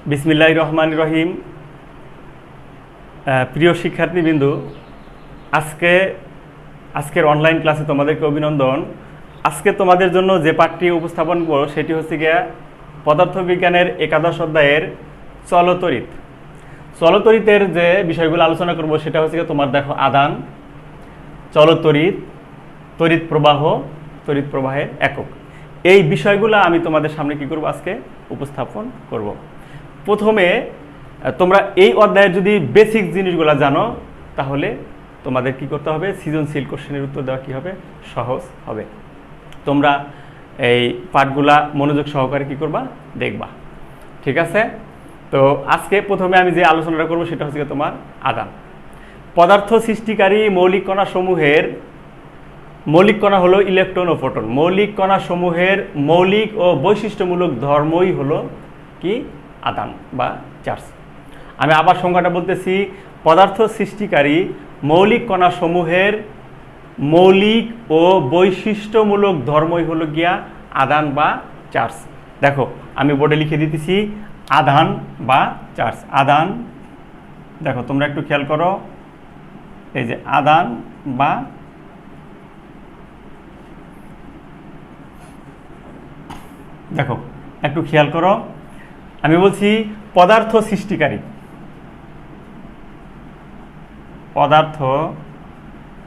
বিসমিল্লাহির রহমানির রহিম। প্রিয় শিক্ষার্থীবৃন্দু, আজকের অনলাইন ক্লাসে তোমাদেরকে অভিনন্দন। আজকে তোমাদের জন্য যে পাঠটি উপস্থাপন করব সেটি হচ্ছে গিয়া পদার্থবিজ্ঞানের একাদশ অধ্যায়ের চলতরিৎ। চলতরিতের যে বিষয়গুলো আলোচনা করব সেটা হচ্ছে গিয়ে তোমার দেখো আদান, চলতরিৎ, তড়িৎ প্রবাহ, তড়িৎ প্রবাহের একক। এই বিষয়গুলো আমি তোমাদের সামনে কি করব আজকে উপস্থাপন করব। প্রথমে তোমরা এই অধ্যায়ের যদি বেসিক জিনিসগুলো জানো তাহলে তোমাদের কি করতে হবে, সৃজনশীল কোশ্চেনের উত্তর দেওয়া কি হবে, সহজ হবে। তোমরা এই পাঠগুলা মনোযোগ সহকারে কি করবা, দেখবা। ঠিক আছে? তো আজকে প্রথমে আমি যে আলোচনাটা করব সেটা হচ্ছে তোমার আদান। পদার্থ সৃষ্টিকারী মৌলিক কণাসমূহের মৌলিক কণা হলো ইলেকট্রন ও প্রোটন। মৌলিক কণাসমূহের মৌলিক ও বৈশিষ্ট্যমূলক ধর্মই হলো কি, আদান বা চার্জ। আমি আবার সংজ্ঞাটা বলতেছি, পদার্থ সৃষ্টিকারী মৌলিক কণাসমূহের মৌলিক ও বৈশিষ্ট্যমূলক ধর্মই হলো গিয়া আদান বা চার্জ। দেখো আমি বোর্ডে লিখে দিতেছি আদান বা চার্জ। আদান, দেখো তোমরা একটু খেয়াল করো, এই যে আদান বা দেখো একটু খেয়াল করো, আমি বলছি পদার্থ সৃষ্টিকারী, পদার্থ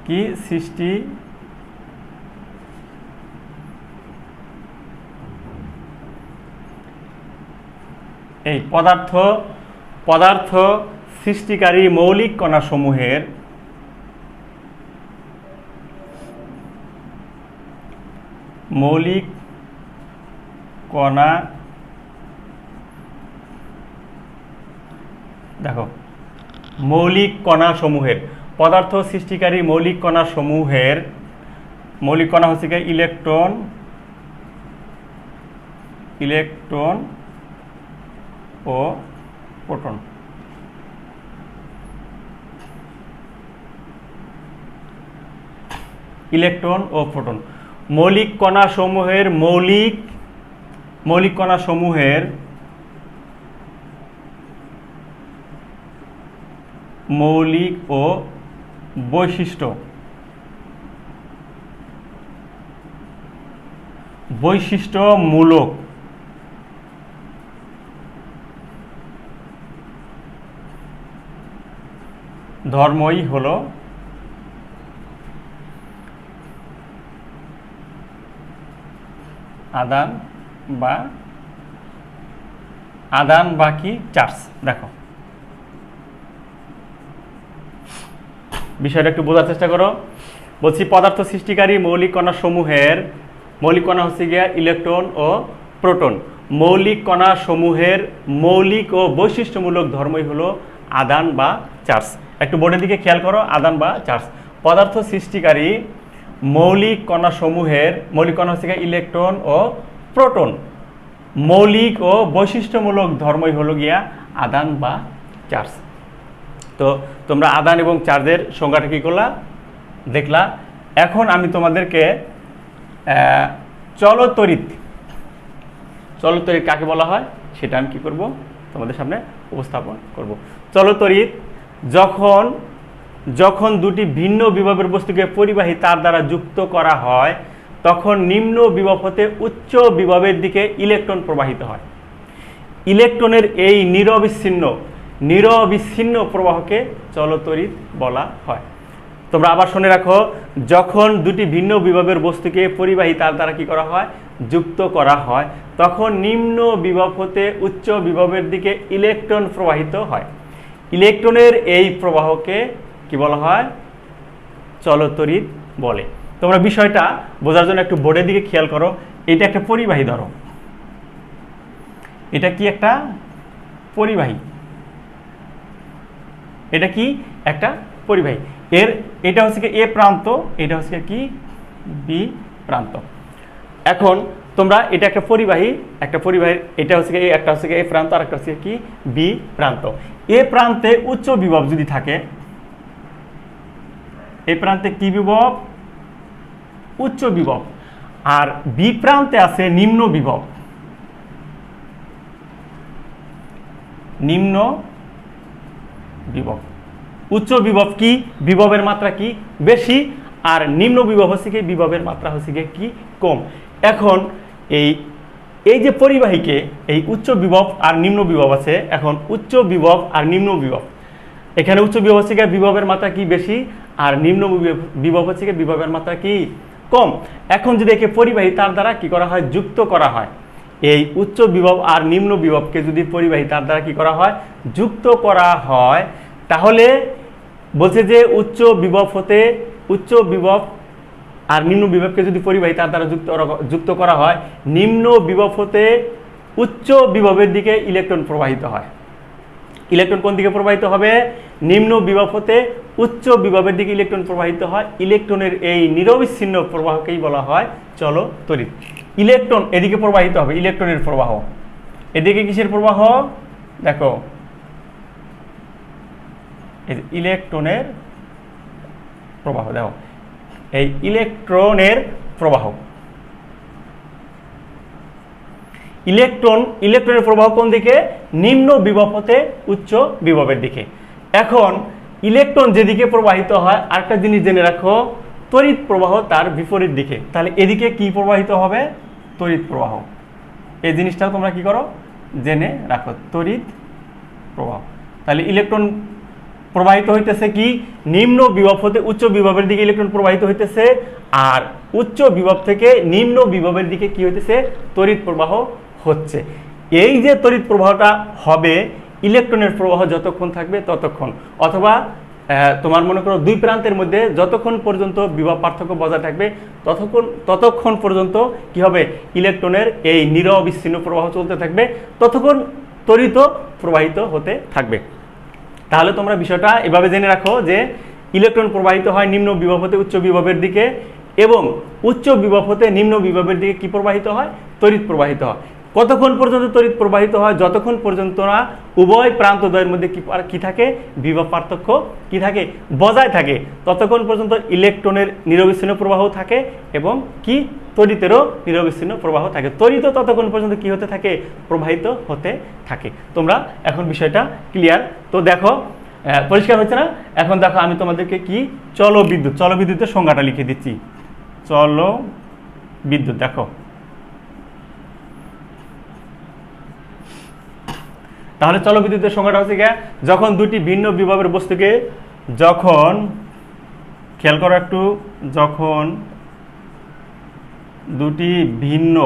কি সৃষ্টি এই পদার্থ সৃষ্টিকারী মৌলিক কণাসমূহের মৌলিক কণা, দেখো মৌলিক কণাসমূহের, পদার্থ সৃষ্টিকারী মৌলিক কণাসমূহের মৌলিক কণা হচ্ছে কি ইলেকট্রন ও প্রোটন। ইলেকট্রন ও প্রোটন মৌলিক কণাসমূহের মৌলিক কণাসমূহের মৌলিক ও বৈশিষ্ট্যমূলক ধর্মই হলো আদান বা কি, চার্জ। দেখো বিষয়টা একটু বোঝার চেষ্টা করো। বলছি পদার্থ সৃষ্টিকারী মৌলিক কণাসমূহের মৌলিক কণা হচ্ছে গিয়া ইলেকট্রন ও প্রোটন। মৌলিক কণাসমূহের মৌলিক ও বৈশিষ্ট্যমূলক ধর্মই হলো আদান বা চার্জ। একটু বোর্ডের দিকে খেয়াল করো, আদান বা চার্জ। পদার্থ সৃষ্টিকারী মৌলিক কণাসমূহের মৌলিক কণা হচ্ছে গিয়া ইলেকট্রন ও প্রোটন। মৌলিক ও বৈশিষ্ট্যমূলক ধর্মই হলো গিয়া আদান বা চার্জ। তো তোমরা আদান এবং চার্জের সংজ্ঞাটা কী করলা, দেখলা। এখন আমি তোমাদেরকে চলতরিৎ কাকে বলা হয় সেটা আমি কি করব, তোমাদের সামনে উপস্থাপন করব। চলতরিৎ যখন দুটি ভিন্ন বিভবের বস্তুকে পরিবাহী তার দ্বারা যুক্ত করা হয় তখন নিম্ন বিভব হতে উচ্চ বিভবের দিকে ইলেকট্রন প্রবাহিত হয়। ইলেকট্রনের এই নিরবিচ্ছিন্ন প্রবাহকে চলতরিৎ বলা হয়। তোমরা আবার শুনে রাখো, যখন দুটি ভিন্ন বিভবের বস্তুকে পরিবাহী তার দ্বারা কি করা হয়, যুক্ত করা হয়, তখন নিম্ন বিভব হতে উচ্চ বিভবের দিকে ইলেকট্রন প্রবাহিত হয়। ইলেকট্রনের এই প্রবাহকে কি বলা হয়, চলতরিৎ বলে। তোমরা বিষয়টা বোঝার জন্য একটু বোর্ডের দিকে খেয়াল করো। এটা একটা পরিবাহী, ধরো এটা কি একটা পরিবাহী, এটা কি একটা পরিবাহী। এটা হচ্ছে কি এ প্রান্ত, এটা হচ্ছে কি বি প্রান্ত। এখন তোমরা এটা একটা পরিবাহী, এটা হচ্ছে কি একটা হচ্ছে কি এ প্রান্ত আর একটা হচ্ছে কি বি প্রান্ত। এ প্রান্তে উচ্চ বিভব যদি থাকে, এ প্রান্তে কি বিভব, উচ্চ বিভব, আর বি প্রান্তে আছে নিম্ন বিভব। নিম্ন বিভব। উচ্চ বিভব কি, বিভবের মাত্রা কি বেশি, আর নিম্ন বিভব হচ্ছে কি বিভবের মাত্রা হচ্ছে কি কম। এখন এই যে পরিবাহীকে এই উচ্চ বিভব আর নিম্ন বিভব আছে, এখন উচ্চ বিভব আর নিম্ন বিভব, এখানে উচ্চ বিভব হচ্ছে কি বিভবের মাত্রা কি বেশি, আর নিম্ন বিভব হচ্ছে কি বিভবের মাত্রা কি কম। এখন যদি একে পরিবাহী তার দ্বারা কি করা হয়, যুক্ত করা হয়, এই উচ্চ বিভব আর নিম্ন বিভবকে যদি পরিবাহী তার দ্বারা কি করা হয়, যুক্ত করা হয়, তাহলে বলছে যে উচ্চ বিভব হতে উচ্চ বিভব আর নিম্ন বিভবকে যদি পরিবাহী তার দ্বারা যুক্ত করা হয়, নিম্ন বিভব হতে উচ্চ বিভবের দিকে ইলেকট্রন প্রবাহিত হয়। ইলেকট্রন কোন দিকে প্রবাহিত হবে, নিম্ন বিভব হতে উচ্চ বিভবের দিকে ইলেকট্রন প্রবাহিত হয়। ইলেকট্রনের এই নিরবিচ্ছিন্ন প্রবাহকেই বলা হয় চলতড়িৎ। ইলেকট্রন এদিকে প্রবাহিত হবে, ইলেকট্রনের প্রবাহ, এদিকে কিসের প্রবাহ, দেখো এই ইলেকট্রনের প্রবাহ, দেখো এই ইলেকট্রনের প্রবাহ, ইলেকট্রনের প্রবাহ কোন দিকে, নিম্ন বিভব হতে উচ্চ বিভবের দিকে। এখন ইলেকট্রন যেদিকে প্রবাহিত হয়, আরেকটা জিনিস জেনে রাখো, তড়িৎ প্রবাহ তার বিপরীত দিকে, তাহলে এদিকে কি প্রবাহিত হবে, তড়িৎ প্রবাহ। এই জিনিসটাও তোমরা কি করো, জেনে রাখো, তড়িৎ প্রবাহ। তাহলে ইলেকট্রন প্রবাহিত হইতেছে কি, নিম্ন বিভব হতে উচ্চ বিভবের দিকে ইলেকট্রন প্রবাহিত হইতেছে, আর উচ্চ বিভব থেকে নিম্ন বিভবের দিকে কি হইতেছে, তড়িৎ প্রবাহ হচ্ছে। এই যে তড়িৎ প্রবাহটা হবে, ইলেকট্রনের প্রবাহ যতক্ষণ থাকবে ততক্ষণ, অথবা তোমার মনে করো দুই প্রান্তের মধ্যে যতক্ষণ পর্যন্ত বিভব পার্থক্য বজায় থাকবে ততক্ষণ পর্যন্ত কি হবে, ইলেকট্রনের এই নিরবিচ্ছিন্ন প্রবাহ চলতে থাকবে, ততক্ষণ তড়িৎ প্রবাহিত হতে থাকবে। তাহলে তোমরা বিষয়টা এভাবে জেনে রাখো যে ইলেকট্রন প্রবাহিত হয় নিম্ন বিভব হতে উচ্চ বিভবের দিকে, এবং উচ্চ বিভব হতে নিম্ন বিভবের দিকে কি প্রবাহিত হয়, তড়িৎ প্রবাহিত হয়। কতক্ষণ পর্যন্ত তড়িৎ প্রবাহিত হয়, যতক্ষণ পর্যন্ত না উভয় প্রান্তদ্বয়ের মধ্যে কি থাকে, বিভব পার্থক্য কি থাকে, বজায় থাকে, ততক্ষণ পর্যন্ত ইলেকট্রনের নিরবিচ্ছিন্ন প্রবাহ থাকে এবং কি তড়িতেরও নিরবিচ্ছিন্ন প্রবাহ থাকে। তড়িৎ ততক্ষণ পর্যন্ত কি হতে থাকে, প্রবাহিত হতে থাকে। তোমরা এখন বিষয়টা ক্লিয়ার তো, দেখো পরিষ্কার হচ্ছে না। এখন দেখো আমি তোমাদেরকে কি চলবিদ্যুতের সংজ্ঞাটা লিখে দিচ্ছি। চলবিদ্যুৎ, দেখো তাহলে চলবিদ্যুতের সংজ্ঞাটা হচ্ছে কি, যখন দুটি ভিন্ন বিভবের বস্তুকে, যখন খেয়াল করো একটু, যখন দুটি ভিন্ন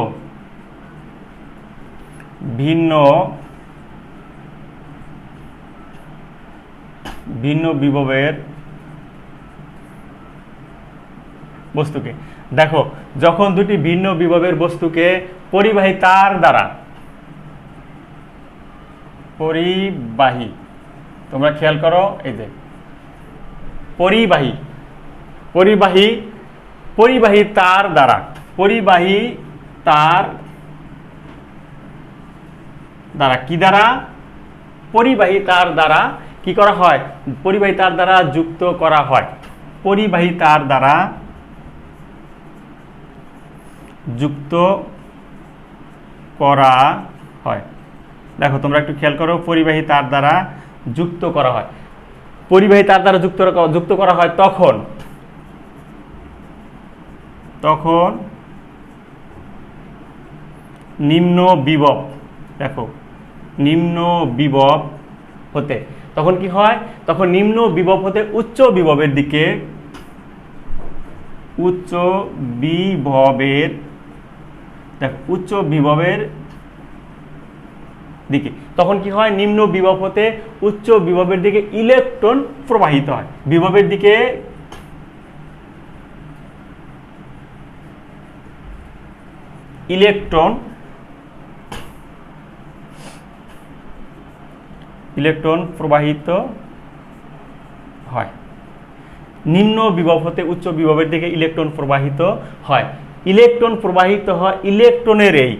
বিভবের বস্তুকে, দেখো যখন দুটি ভিন্ন বিভবের বস্তুকে পরিবাহী তার দ্বারা, পরিবাহী, তোমরা খেয়াল করো এই যে পরিবাহী তার দ্বারা, পরিবাহী তার দ্বারা কি দ্বারা, পরিবাহী তার দ্বারা কি করা হয়, পরিবাহী তার দ্বারা যুক্ত করা হয়, পরিবাহী তার দ্বারা যুক্ত করা হয়। দেখো তোমরা একটু খেয়াল করো, পরিবাহী তার দ্বারা যুক্ত করা হয়, পরিবাহী তার দ্বারা যুক্ত করা হয় তখন নিম্ন বিভব, দেখো নিম্ন বিভব হতে, তখন কি হয়, তখন নিম্ন বিভব হতে উচ্চ বিভবের দিকে, উচ্চ বিভবের দিকে, তখন কি হয়, নিম্ন বিভব হতে উচ্চ বিভবের দিকে ইলেকট্রন প্রবাহিত হয়, বিভবের দিকে ইলেকট্রন প্রবাহিত হয়, নিম্ন বিভব হতে উচ্চ বিভবের দিকে ইলেকট্রন প্রবাহিত হয়। ইলেকট্রন প্রবাহিত হয় ইলেকট্রনের এই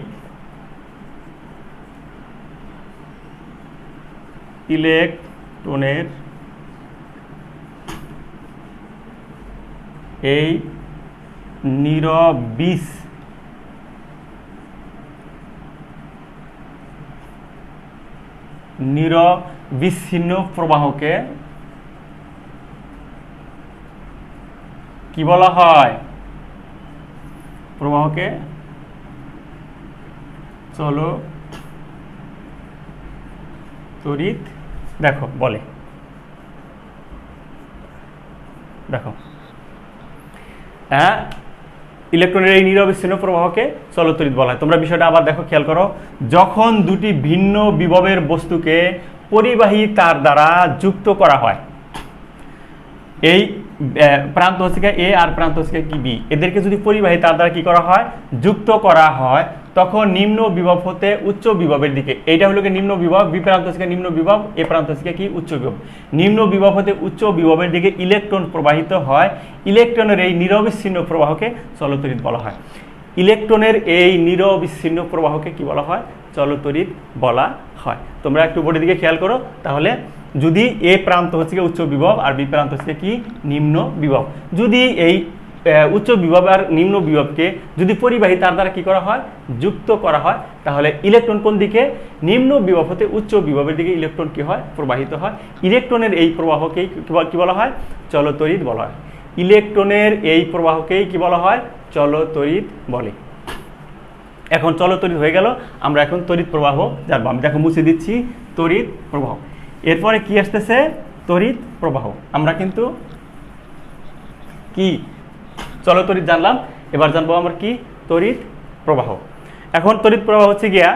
নিরবিচ্ছিন্ন প্রবাহকে কি বলা হয়? প্রবাহকে চলো তড়িৎ দেখো বলে। দেখো ইলেকট্রনের এই নিরবিচ্ছিন্ন প্রবাহকে চলতড়িৎ বলা হয়। তোমরা বিষয়টা আবার দেখো, খেয়াল করো। যখন দুটি ভিন্ন বিভবের বস্তুকে পরিবাহী তার দ্বারা যুক্ত করা হয়, এই প্রান্ত হচ্ছে এ আর প্রান্ত হচ্ছে কি বি, এদেরকে যদি পরিবাহী তার দ্বারা কি করা হয়? যুক্ত করা হয়, তখন নিম্ন বিভব হতে উচ্চ বিভবের দিকে, এইটা হলো কি নিম্ন বিভব, বি প্রান্ত হচ্ছে নিম্ন বিভব, এ প্রান্ত হচ্ছে কি উচ্চ বিভব, নিম্ন বিভব হতে উচ্চ বিভবের দিকে ইলেকট্রন প্রবাহিত হয়। ইলেকট্রনের এই নিরবিচ্ছিন্ন প্রবাহকে চলতড়িৎ বলা হয়। ইলেকট্রনের এই নিরবিচ্ছিন্ন প্রবাহকে কি বলা হয়? চলতড়িৎ বলা হয়। তোমরা একটু বোর্ডের দিকে খেয়াল করো, তাহলে যদি এ প্রান্ত হচ্ছে উচ্চ বিভব আর বি প্রান্ত হচ্ছে কি নিম্ন বিভব, যদি এই উচ্চ বিভব আর নিম্ন বিভবকে যদি পরিবাহী তার দ্বারা কি করা হয়? যুক্ত করা হয়, তাহলে ইলেকট্রন কোন দিকে? নিম্ন বিভব হতে উচ্চ বিভবের দিকে ইলেকট্রন কি হয়? প্রবাহিত হয়। ইলেকট্রনের এই প্রবাহকেই কি বলা হয়? চলতড়িৎ বলা হয়। ইলেকট্রনের এই প্রবাহকেই কি বলা হয়? চলতড়িৎ বলে। এখন চলতড়িৎ হয়ে গেল, আমরা এখন তড়িৎ প্রবাহ জানবো। আমি দেখো মুছে দিচ্ছি তড়িৎ প্রবাহ। এরপরে কি আসতেছে? তড়িৎ প্রবাহ। আমরা কিন্তু কি চলতড়িৎ জানলাম, এবার জানবো আমরা কি? তড়িৎ প্রবাহ। এখন তড়িৎ প্রবাহ হচ্ছে গিয়া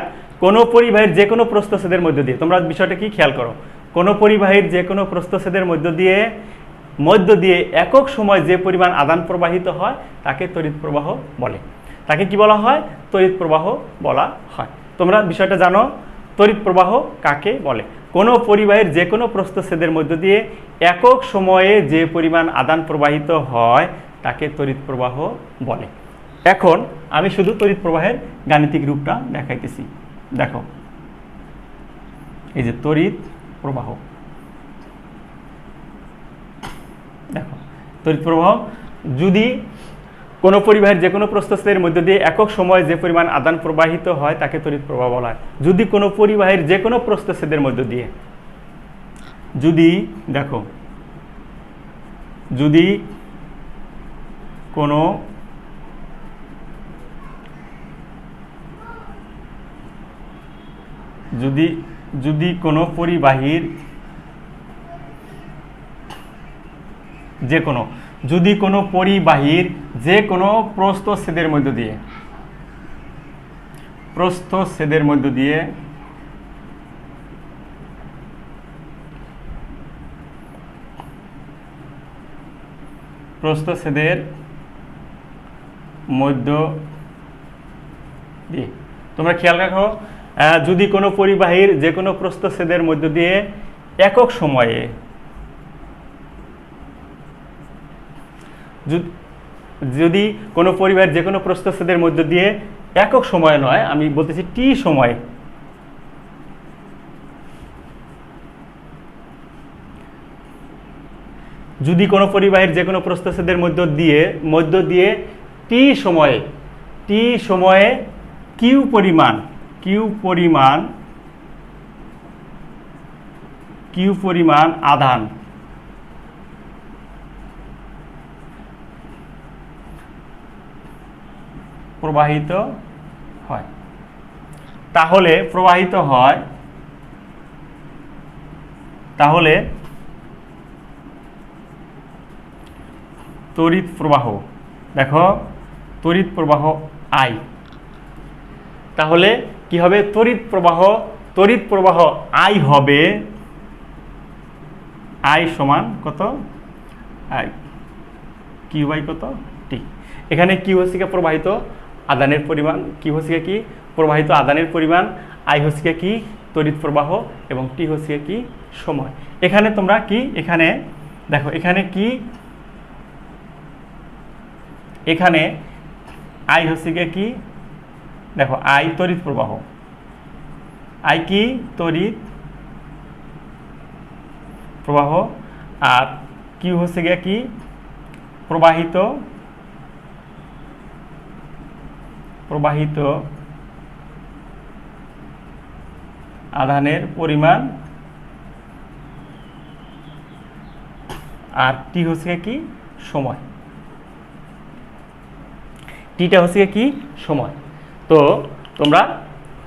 কোনো পরিবাহীর যে কোনো প্রস্থচ্ছেদের মধ্য দিয়ে, তোমরা বিষয়টা কি খেয়াল করো, কোনো পরিবাহীর যে কোনো প্রস্থচ্ছেদের মধ্য দিয়ে একক সময় যে পরিমাণ আদান প্রবাহিত হয় তাকে তড়িৎ প্রবাহ বলে। তাকে কি বলা হয়? তড়িৎ প্রবাহ বলা হয়। তোমরা বিষয়টা জানো, তড়িৎ প্রবাহ কাকে বলে? কোনো পরিবাহীর যে কোনো প্রস্থচ্ছেদের মধ্য দিয়ে একক সময়ে যে পরিমাণ আদান প্রবাহিত হয় তাকে তড়িৎ প্রবাহ বলে। এখন আমি শুধু তড়িৎ প্রবাহের গাণিতিক রূপটা দেখাইতেছি। দেখো, এই যে তড়িৎ প্রবাহ, দেখো তড়িৎ প্রবাহ যদি কোনো পরিবাহীর যে কোনো প্রস্থচ্ছেদের মধ্য দিয়ে একক সময়ে যে পরিমাণ আদান প্রবাহিত হয় তাকে তড়িৎ প্রবাহ বলা হয়। যদি কোনো পরিবাহীর যে কোনো প্রস্থচ্ছেদের মধ্য দিয়ে, যদি কোনো পরিবাহীর যে কোনো প্রস্থচ্ছেদের মধ্য দিয়ে তোমরা খেয়াল রাখো, যদি কোনো পরিবাহীর যে কোনো প্রস্থচ্ছেদের মধ্য দিয়ে একক সময়ে, যদি কোনো পরিবাহীর যে কোনো প্রস্থচ্ছেদের মধ্য দিয়ে একক সময় নয়, আমি বলতেছি টি সময়, যদি কোনো পরিবাহীর যে কোনো প্রস্থচ্ছেদের মধ্য দিয়ে টি সময়ে কিউ পরিমাণ আধান প্রবাহিত হয়, তাহলে তড়িৎ প্রবাহ, দেখো তড়িৎ প্রবাহ আই, তাহলে কি হবে? তড়িৎ প্রবাহ আই হবে, আই সমান কত? আই কিউ বাই কত? টি। এখানে কিউ হচ্ছে কি প্রবাহিত আদানের পরিমাণ, কিউ হচ্ছে কি প্রবাহিত আদানের পরিমাণ, আই হচ্ছে কি তড়িৎ প্রবাহ, এবং টি হচ্ছে কি সময়। এখানে তোমরা কি, এখানে দেখো, এখানে কি, এখানে আই হচ্ছে কি, দেখো আই তড়িৎ প্রবাহ, আই কি তড়িৎ প্রবাহ, আর কিউ হচ্ছে কি প্রবাহিত আধানের পরিমাণ, আর টি হচ্ছে কি সময়। টিটা হচ্ছে কি সময়। তো তোমরা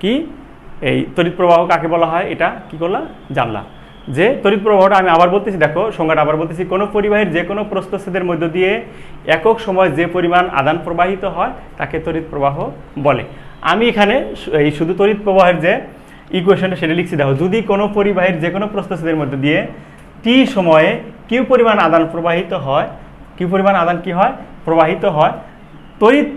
কি এই তড়িৎ প্রবাহ কাকে বলা হয় এটা কি করলা, জানলা। যে তড়িৎ প্রবাহটা আমি আবার বলতেছি, দেখো সংজ্ঞাটা আবার বলতেছি, কোনো পরিবাহীর যে কোনো প্রস্থচ্ছেদের মধ্য দিয়ে একক সময় যে পরিমাণ আদান প্রবাহিত হয় তাকে তড়িৎ প্রবাহ বলে। আমি এখানে এই শুধু তড়িৎ প্রবাহের যে ইকুয়েশনটা সেটা লিখছি। দেখো, যদি কোনো পরিবাহীর যে কোনো প্রস্থচ্ছেদের মধ্য দিয়ে টি সময়ে কিউ পরিমাণ আদান প্রবাহিত হয়, কিউ পরিমাণ আদান কি হয়, প্রবাহিত হয়, তড়িৎ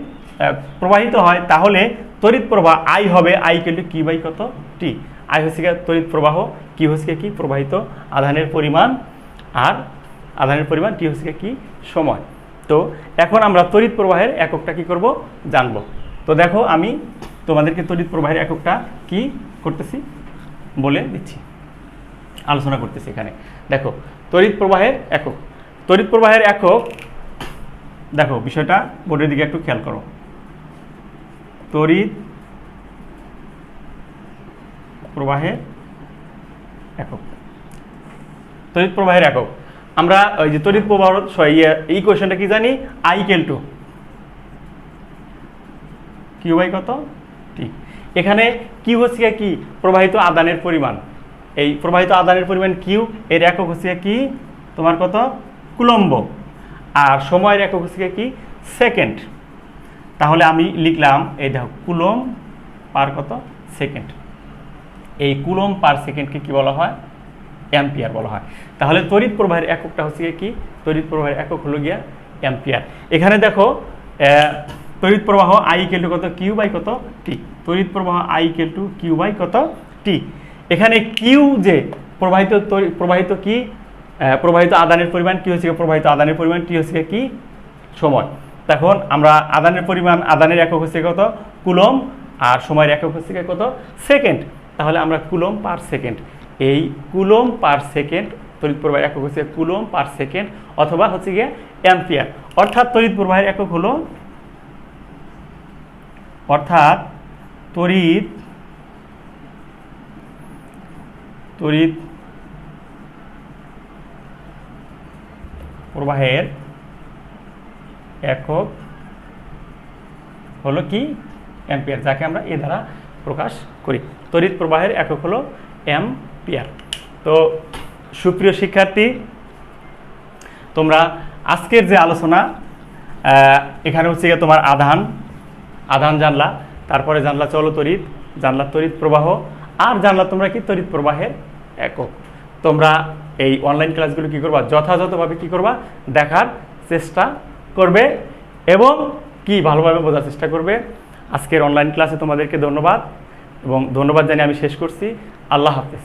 প্রবাহিত হয়, তাহলে তড়িৎ প্রবাহ আই হবে I equal to Q by কত টি। আই হচ্ছে তড়িৎ প্রবাহ, কি হচ্ছে কি প্রবাহিত আধানের পরিমাণ, আর আধানের পরিমাণ টি হচ্ছে কি সময়। তো এখন আমরা তড়িৎ প্রবাহের এককটা কি করব জানব। তো দেখো, আমি তোমাদেরকে তড়িৎ প্রবাহের এককটা কি করতেছি বলে দিচ্ছি, আলোচনা করতেছি এখানে। দেখো, তড়িৎ প্রবাহের একক, তড়িৎ প্রবাহের একক, দেখো বিষয়টা বোর্ডের দিকে একটু খেয়াল করো। তড়িৎ প্রবাহের একক, তড়িৎ প্রবাহের একক আমরা ওই যে তড়িৎ প্রবাহ এই কোয়েশ্চনটা কি জানি, I equal to Q by কত টি। এখানে কিউ হচ্ছে কি প্রবাহিত আদানের পরিমাণ, এই প্রবাহিত আদানের পরিমাণ কিউ, এর একক হচ্ছে কি তোমার কত কুলম্ব, আর সময়ের একক হচ্ছে কি সেকেন্ড। তাহলে আমি লিখলাম এই দেখো কুলম পার কত সেকেন্ড। এই কুলম পার সেকেন্ডকে কি বলা হয়, অ্যাম্পিয়ার বলা হয়। তাহলে তড়িৎ প্রবাহের এককটা হচ্ছে কি, তড়িৎ প্রবাহের একক হলো গিয়া অ্যাম্পিয়ার। এখানে দেখো তড়িৎ প্রবাহ আই ইকুয়াল টু কত কিউ বাই কত টি, তড়িৎ প্রবাহ I equal to Q by কত টি। এখানে কিউ যে প্রবাহিত কি প্রবাহিত আদানের পরিমাণ, কি হচ্ছে প্রবাহিত আদানের পরিমাণ, টি হচ্ছে কি সময়। তখন আমরা আদানের পরিমাণ, আদানের একক হচ্ছে কত কুলম, আর সময়ের একক হচ্ছে কত সেকেন্ড। তাহলে আমরা কুলম পার সেকেন্ড, এই কুলম পার সেকেন্ড তড়িৎ প্রবাহের একক হচ্ছে কুলম পার সেকেন্ড, অথবা হচ্ছে গিয়ে অ্যাম্পিয়ার। অর্থাৎ তড়িৎ প্রবাহের একক হলো, অর্থাৎ তড়িৎ প্রবাহের একক হলো কি অ্যাম্পিয়ার, যাকে আমরা এ দ্বারা প্রকাশ করি। তড়িৎ প্রবাহের একক হলো অ্যাম্পিয়ার। তো সুপ্রিয় শিক্ষার্থী, তোমরা আজকের যে আলোচনা, এখানে হচ্ছে গিয়ে তোমার আধান জানলা, তারপরে জানলা চলতড়িৎ, জানলা তড়িৎ প্রবাহ, আর জানলা তোমরা কি তড়িৎ প্রবাহের একক। তোমরা এই অনলাইন ক্লাসগুলো কি করবা, যথাযথভাবে কি করবা দেখার চেষ্টা করবে এবং কি ভালোভাবে বোঝার চেষ্টা করবে। আজকের অনলাইন ক্লাসে তোমাদেরকে ধন্যবাদ, এবং ধন্যবাদ জানিয়ে আমি শেষ করছি। আল্লাহ হাফেজ।